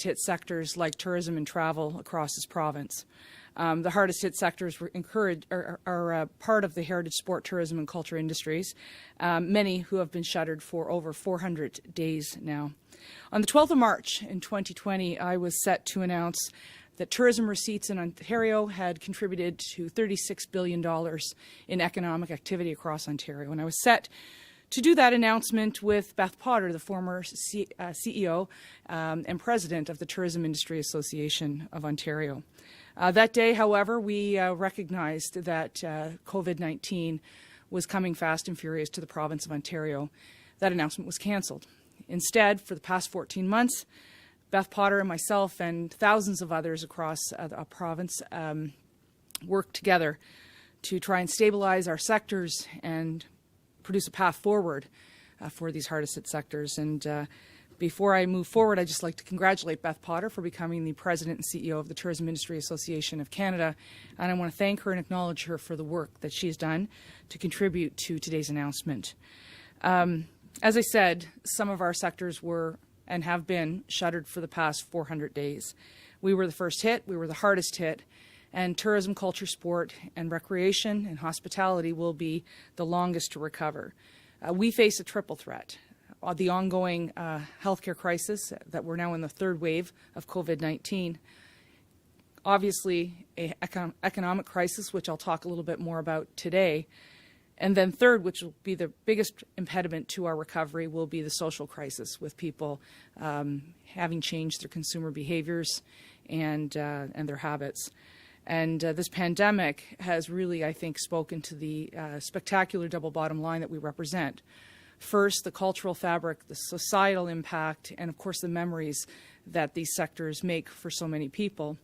hit sectors like tourism and travel across this province. The hardest hit sectors are part of the heritage sport, tourism and culture industries, many who have been shuttered for over 400 days now. On the 12th of March in 2020, I was set to announce that tourism receipts in Ontario had contributed to $36 billion in economic activity across Ontario. And I was set to do that announcement with Beth Potter, the former CEO and president of the Tourism Industry Association of Ontario. That day, however, we recognized that COVID-19 was coming fast and furious to the province of Ontario. That announcement was cancelled. Instead, for the past 14 months, Beth Potter and myself and thousands of others across the province worked together to try and stabilize our sectors and produce a path forward for these hardest hit sectors. And before I move forward, I'd just like to congratulate Beth Potter for becoming the President and CEO of the Tourism Industry Association of Canada. And I want to thank her and acknowledge her for the work that she's done to contribute to today's announcement. As I said, some of our sectors were and have been shuttered for the past 400 days. We were the first hit, we were the hardest hit, and tourism, culture, sport, and recreation and hospitality will be the longest to recover. We face a triple threat. The ongoing healthcare crisis that we're now in the third wave of COVID-19. Obviously, an economic crisis, which I'll talk a little bit more about today. And then third, which will be the biggest impediment to our recovery, will be the social crisis, with people having changed their consumer behaviors and their habits. And this pandemic has really, I think, spoken to the spectacular double bottom line that we represent. First, the cultural fabric, the societal impact, and of course the memories that these sectors make for so many people.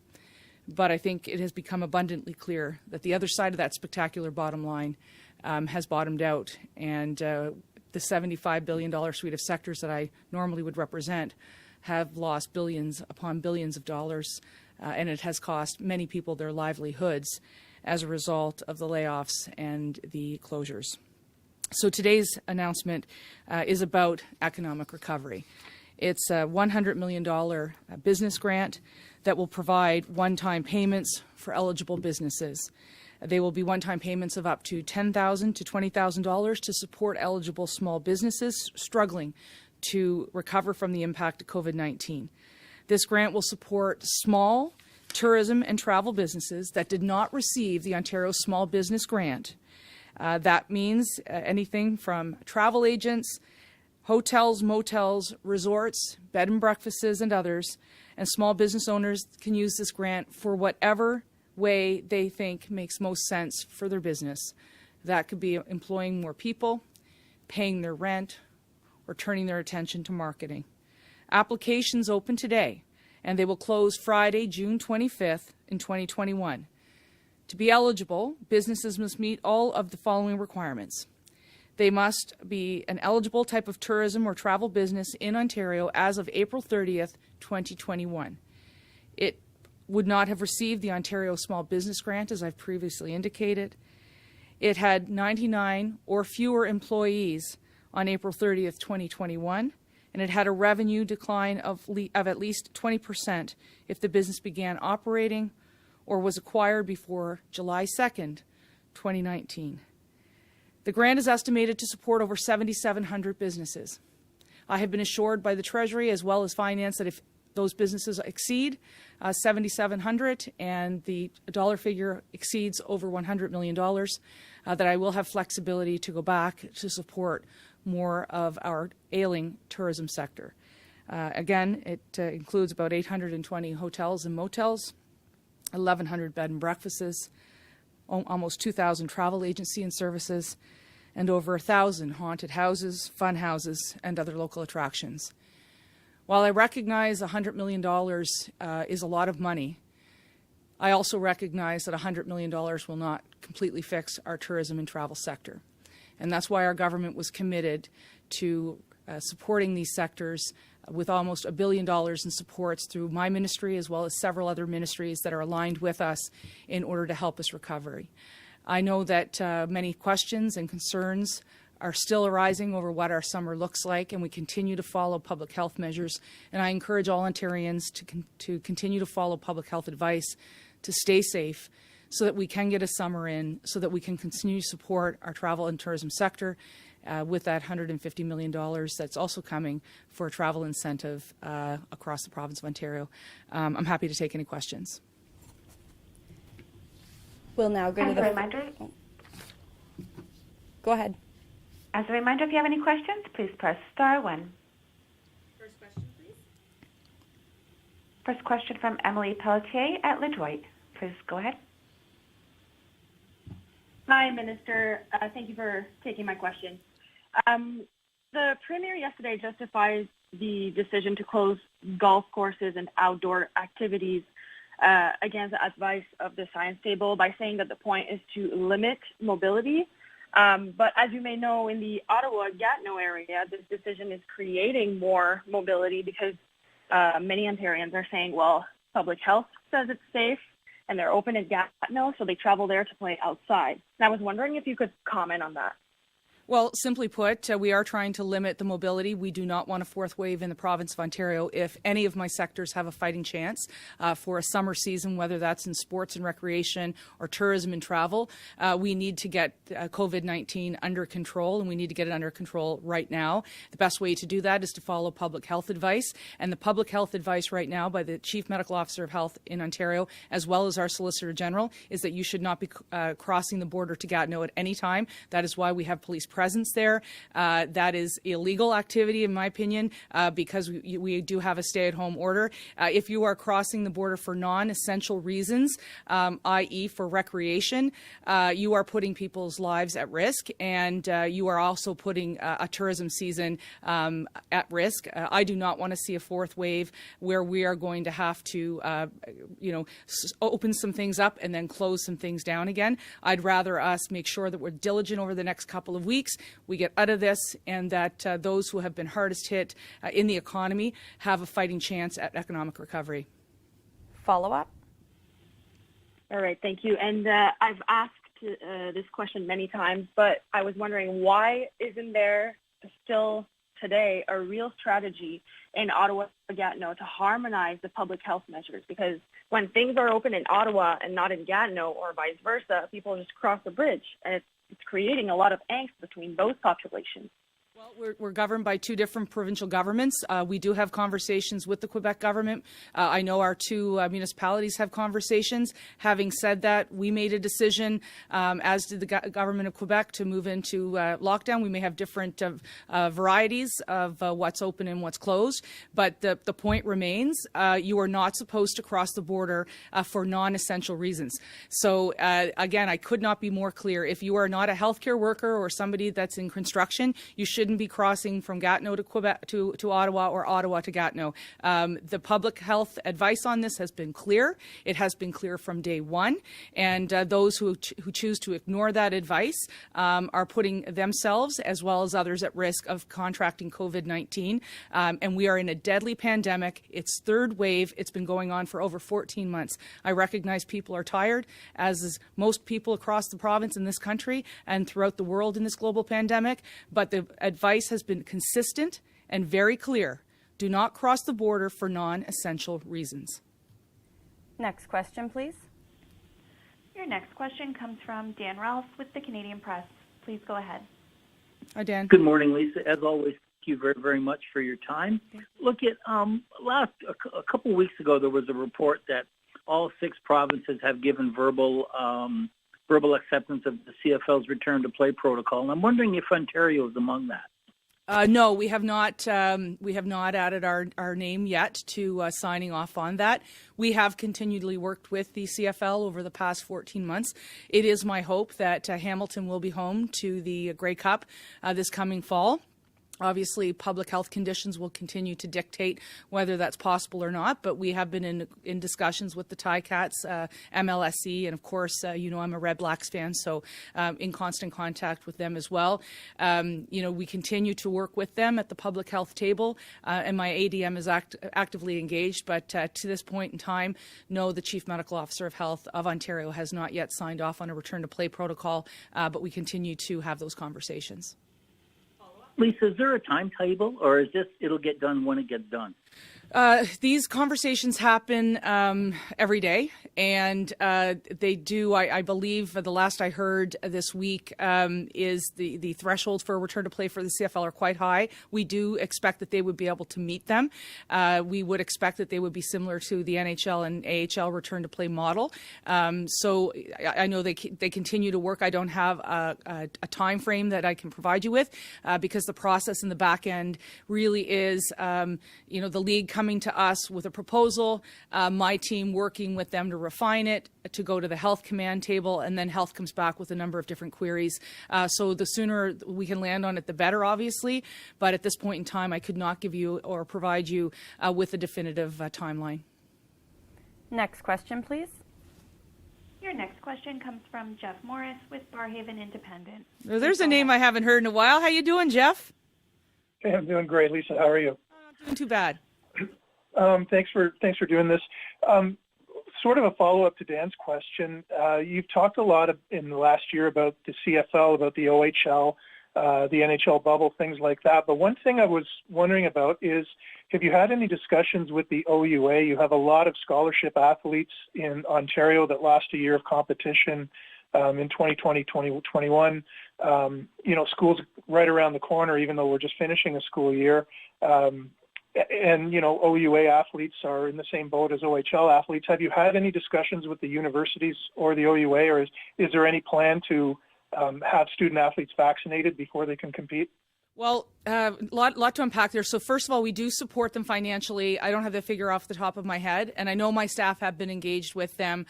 But I think it has become abundantly clear that the other side of that spectacular bottom line has bottomed out, and the $75 billion suite of sectors that I normally would represent have lost billions upon billions of dollars, and it has cost many people their livelihoods as a result of the layoffs and the closures. So today's announcement is about economic recovery. It's a $100 million business grant that will provide one-time payments for eligible businesses. They will be one-time payments of up to $10,000 to $20,000 to support eligible small businesses struggling to recover from the impact of COVID-19. This grant will support small tourism and travel businesses that did not receive the Ontario Small Business Grant. That means anything from travel agents, hotels, motels, resorts, bed and breakfasts, and others. And small business owners can use this grant for whatever way they think makes most sense for their business. That could be employing more people, paying their rent, or turning their attention to marketing. Applications open today, and they will close Friday, June 25th in 2021. To be eligible, businesses must meet all of the following requirements. They must be an eligible type of tourism or travel business in Ontario as of April 30th, 2021. It would not have received the Ontario Small Business Grant, as I've previously indicated. It had 99 or fewer employees on April 30th, 2021, and it had a revenue decline of at least 20% if the business began operating or was acquired before July 2nd, 2019. The grant is estimated to support over 7,700 businesses. I have been assured by the Treasury as well as Finance that if those businesses exceed 7,700 and the dollar figure exceeds over $100 million, that I will have flexibility to go back to support more of our ailing tourism sector. Again, it includes about 820 hotels and motels, 1,100 bed and breakfasts, almost 2,000 travel agency and services, and over 1,000 haunted houses, fun houses, and other local attractions. While I recognize $100 million is a lot of money, I also recognize that $100 million will not completely fix our tourism and travel sector. And that's why our government was committed to supporting these sectors with almost $1 billion in supports through my ministry as well as several other ministries that are aligned with us in order to help us recovery. I know that many questions and concerns are still arising over what our summer looks like, and we continue to follow public health measures. And I encourage all Ontarians to continue to follow public health advice, to stay safe, so that we can get a summer in, so that we can continue to support our travel and tourism sector with that $150 million that's also coming for a travel incentive across the province of Ontario. I'm happy to take any questions. We'll now go to the reminder. Go ahead. As a reminder, if you have any questions, please press star 1. First question, please. First question from Emily Pelletier at LeDroit. Please go ahead. Hi, Minister. Thank you for taking my question. The Premier yesterday justified the decision to close golf courses and outdoor activities against the advice of the science table by saying that the point is to limit mobility. But as you may know, in the Ottawa-Gatineau area, this decision is creating more mobility because many Ontarians are saying, well, public health says it's safe, and they're open at Gatineau, so they travel there to play outside. And I was wondering if you could comment on that. Well, simply put, we are trying to limit the mobility. We do not want a fourth wave in the province of Ontario. If any of my sectors have a fighting chance for a summer season, whether that's in sports and recreation or tourism and travel, we need to get COVID-19 under control, and we need to get it under control right now. The best way to do that is to follow public health advice, and the public health advice right now by the Chief Medical Officer of Health in Ontario, as well as our Solicitor General, is that you should not be crossing the border to Gatineau at any time. That is why we have police presence there. That is illegal activity, in my opinion, because we do have a stay-at-home order. If you are crossing the border for non-essential reasons, i.e. for recreation, you are putting people's lives at risk, and you are also putting a tourism season at risk. I do not want to see a fourth wave where we are going to have to, open some things up and then close some things down again. I'd rather us make sure that we're diligent over the next couple of weeks, we get out of this, and that those who have been hardest hit in the economy have a fighting chance at economic recovery. Follow-up? All right, thank you. And I've asked this question many times, but I was wondering, why isn't there still today a real strategy in Ottawa-Gatineau to harmonize the public health measures? Because when things are open in Ottawa and not in Gatineau, or vice versa, people just cross the bridge, and it's creating a lot of angst between both populations. Well, we're governed by two different provincial governments. We do have conversations with the Quebec government. I know our two municipalities have conversations. Having said that, we made a decision, as did the government of Quebec, to move into lockdown. We may have different varieties of what's open and what's closed, but the point remains, you are not supposed to cross the border for non-essential reasons. So again, I could not be more clear. If you are not a healthcare worker or somebody that's in construction, you shouldn't be crossing from Gatineau to Quebec to Ottawa, or Ottawa to Gatineau. The public health advice on this has been clear. It has been clear from day one, and those who choose to ignore that advice are putting themselves as well as others at risk of contracting COVID-19. And we are in a deadly pandemic. It's third wave. It's been going on for over 14 months. I recognize people are tired, as is most people across the province in this country and throughout the world in this global pandemic, but the advice has been consistent and very clear. Do not cross the border for non-essential reasons. Next question, please. Your next question comes from Dan Ralph with the Canadian Press. Please go ahead. Hi, Dan. Good morning, Lisa. As always, thank you very, very much for your time. Look, at a couple weeks ago, there was a report that all 6 provinces have given verbal acceptance of the CFL's return to play protocol, and I'm wondering if Ontario is among that. No, we have not. We have not added our name yet to signing off on that. We have continually worked with the CFL over the past 14 months. It is my hope that Hamilton will be home to the Grey Cup this coming fall. Obviously, public health conditions will continue to dictate whether that's possible or not, but we have been in discussions with the Ticats, MLSE, and of course, I'm a Red Blacks fan, so in constant contact with them as well. We continue to work with them at the public health table, and my ADM is actively engaged, but to this point in time, no, the Chief Medical Officer of Health of Ontario has not yet signed off on a return to play protocol, but we continue to have those conversations. Lisa, is there a timetable, or is this it'll get done when it gets done? These conversations happen every day, and they do. I believe the last I heard this week is the thresholds for a return to play for the CFL are quite high. We do expect that they would be able to meet them. We would expect that they would be similar to the NHL and AHL return to play model. So I know they continue to work. I don't have a time frame that I can provide you with because the process in the back end really is, the league coming to us with a proposal, my team working with them to refine it, to go to the health command table, and then health comes back with a number of different queries. So the sooner we can land on it, the better, obviously. But at this point in time, I could not give you or provide you with a definitive timeline. Next question, please. Your next question comes from Jeff Morris with Barhaven Independent. There's a name I haven't heard in a while. How you doing, Jeff? Hey, I'm doing great, Lisa. How are you? Not doing too bad. Thanks for doing this. Sort of a follow-up to Dan's question. You've talked a lot in the last year about the CFL, about the OHL, the NHL bubble, things like that. But one thing I was wondering about is, have you had any discussions with the OUA? You have a lot of scholarship athletes in Ontario that lost a year of competition in 2020, 2021. School's right around the corner, even though we're just finishing a school year. And OUA athletes are in the same boat as OHL athletes. Have you had any discussions with the universities or the OUA, or is there any plan to have student athletes vaccinated before they can compete? Well, lot to unpack there. So first of all, we do support them financially. I don't have the figure off the top of my head, and I know my staff have been engaged with them.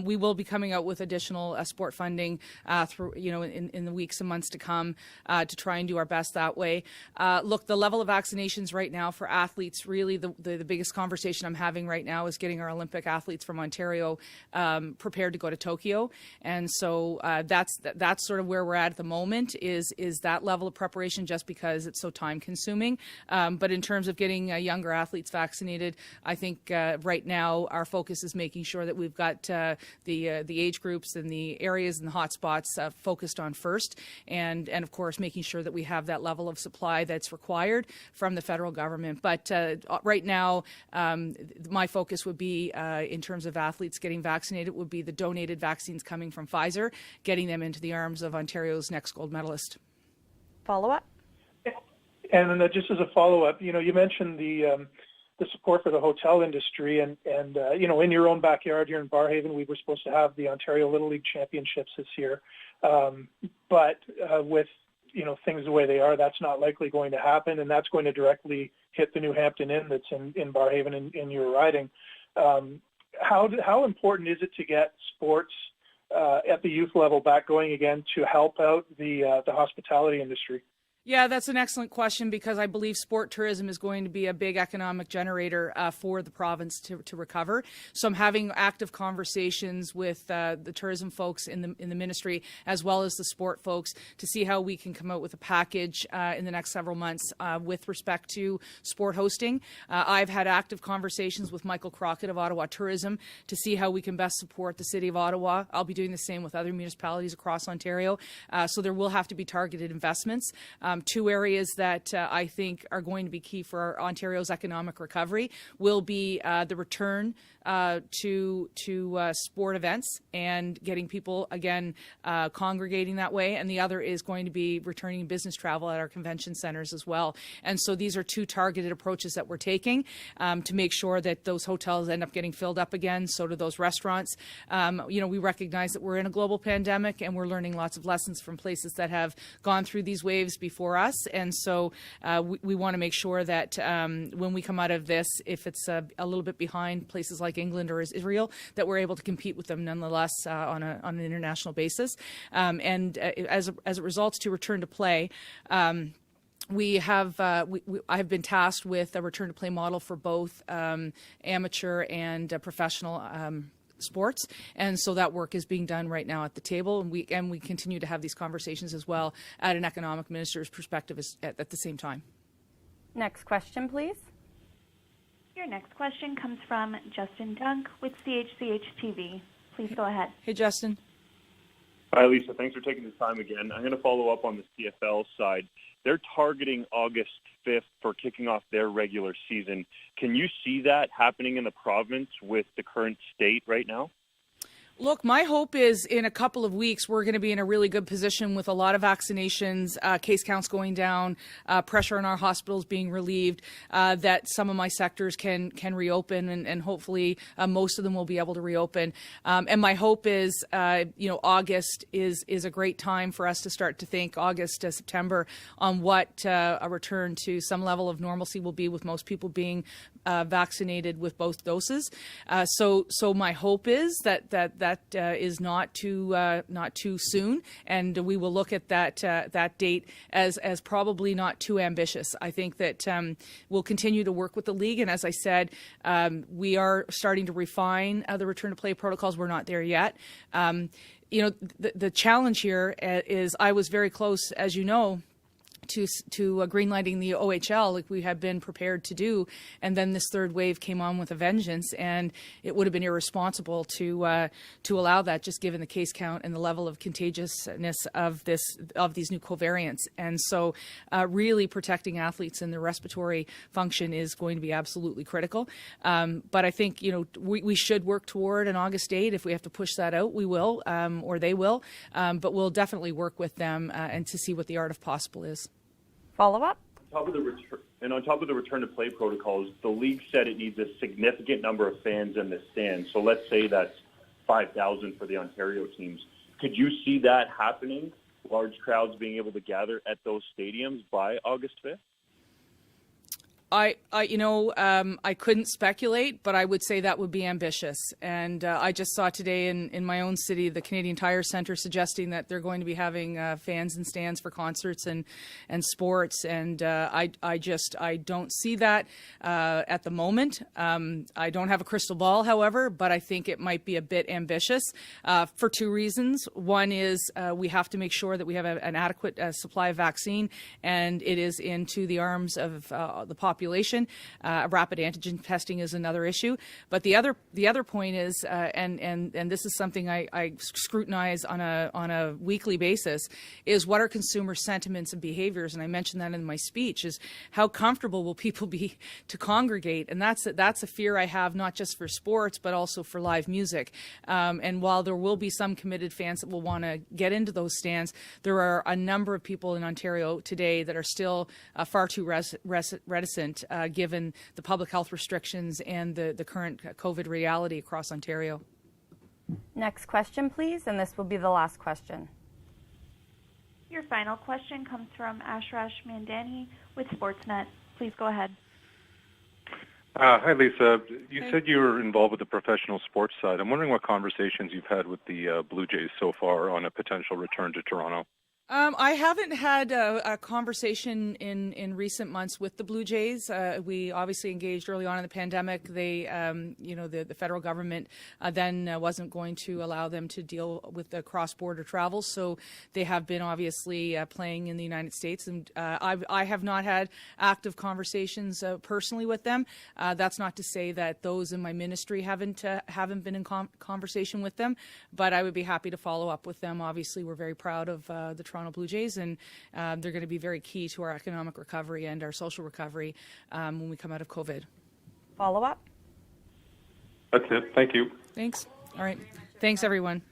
We will be coming out with additional sport funding through, in the weeks and months to come to try and do our best that way. Look, the level of vaccinations right now for athletes, really the biggest conversation I'm having right now is getting our Olympic athletes from Ontario prepared to go to Tokyo, and so that's sort of where we're at the moment. Is that level of preparation just because it's so time consuming. But in terms of getting younger athletes vaccinated, I think right now our focus is making sure that we've got the age groups and the areas and the hot spots focused on first, and of course making sure that we have that level of supply that's required from the federal government. But right now my focus would be in terms of athletes getting vaccinated would be the donated vaccines coming from Pfizer, getting them into the arms of Ontario's next gold medalist. Follow up. And then just as a follow-up, you mentioned the support for the hotel industry, and in your own backyard here in Barhaven, we were supposed to have the Ontario Little League Championships this year, but with things the way they are, that's not likely going to happen, and that's going to directly hit the New Hampton Inn that's in Barhaven in your riding. How important is it to get sports at the youth level back going again to help out the hospitality industry? Yeah, that's an excellent question because I believe sport tourism is going to be a big economic generator for the province to recover. So I'm having active conversations with the tourism folks in the ministry as well as the sport folks to see how we can come out with a package in the next several months with respect to sport hosting. I've had active conversations with Michael Crockett of Ottawa Tourism to see how we can best support the City of Ottawa. I'll be doing the same with other municipalities across Ontario. So there will have to be targeted investments. Two areas that I think are going to be key for Ontario's economic recovery will be the return to sport events and getting people, again, congregating that way. And the other is going to be returning business travel at our convention centers as well. And so these are two targeted approaches that we're taking to make sure that those hotels end up getting filled up again. So do those restaurants. We recognize that we're in a global pandemic and we're learning lots of lessons from places that have gone through these waves before us. And so we want to make sure that when we come out of this, if it's a little bit behind places like England or Israel, that we're able to compete with them nonetheless on an international basis. And as it results to return to play, I have been tasked with a return to play model for both amateur and professional sports, and so that work is being done right now at the table, and we continue to have these conversations as well at an economic minister's perspective at the same time. Next question, please. Your next question comes from Justin Dunk with CHCH TV. Please go ahead. Hey, Justin. Hi, Lisa. Thanks for taking the time again. I'm going to follow up on the CFL side. they're targeting August 5th for kicking off their regular season. Can you see that happening in the province with the current state right now? Look, my hope is in a couple of weeks, we're going to be in a really good position with a lot of vaccinations, case counts going down, pressure on our hospitals being relieved, that some of my sectors can reopen, and hopefully most of them will be able to reopen. And my hope is, August is a great time for us to start to think, August to September, on what a return to some level of normalcy will be, with most people being vaccinated with both doses. So my hope is that is not too soon, and we will look at that date as probably not too ambitious. I think that we'll continue to work with the league, and as I said, we are starting to refine the return to play protocols. We're not there yet. The challenge here is I was very close, as you know, to greenlighting the OHL, like we had been prepared to do, and then this third wave came on with a vengeance, and it would have been irresponsible to allow that, just given the case count and the level of contagiousness of these new covariants. And so, really protecting athletes and their respiratory function is going to be absolutely critical. But I think we should work toward an August date. If we have to push that out, we will, or they will. But we'll definitely work with them and to see what the art of possible is. Follow-up? On top of the return to play protocols, the league said it needs a significant number of fans in the stands. So let's say that's 5,000 for the Ontario teams. Could you see that happening? Large crowds being able to gather at those stadiums by August 5th? I couldn't speculate, but I would say that would be ambitious. And I just saw today in my own city, the Canadian Tire Centre suggesting that they're going to be having fans and stands for concerts and sports. And I don't see that at the moment. I don't have a crystal ball, however, but I think it might be a bit ambitious for two reasons. One is we have to make sure that we have an adequate supply of vaccine, and it is into the arms of the population. Rapid antigen testing is another issue, but the other point is, and this is something I scrutinize on a weekly basis, is what are consumer sentiments and behaviors. And I mentioned that in my speech: is how comfortable will people be to congregate, and that's a fear I have, not just for sports but also for live music. And while there will be some committed fans that will want to get into those stands, there are a number of people in Ontario today that are still far too reticent, given the public health restrictions and the current COVID reality across Ontario. Next question, please, and this will be the last question. Your final question comes from Ashrash Mandani with Sportsnet. Please go ahead. Hi, Lisa. You said you were involved with the professional sports side. I'm wondering what conversations you've had with the Blue Jays so far on a potential return to Toronto. I haven't had a conversation in recent months with the Blue Jays. We obviously engaged early on in the pandemic. They, the federal government then wasn't going to allow them to deal with the cross-border travel, so they have been obviously playing in the United States. And I have not had active conversations personally with them. That's not to say that those in my ministry haven't been in conversation with them, but I would be happy to follow up with them. Obviously, we're very proud of the Toronto Blue Jays, and they're going to be very key to our economic recovery and our social recovery when we come out of COVID. Follow up? That's it. Thank you. Thanks. All right. Thanks, everyone.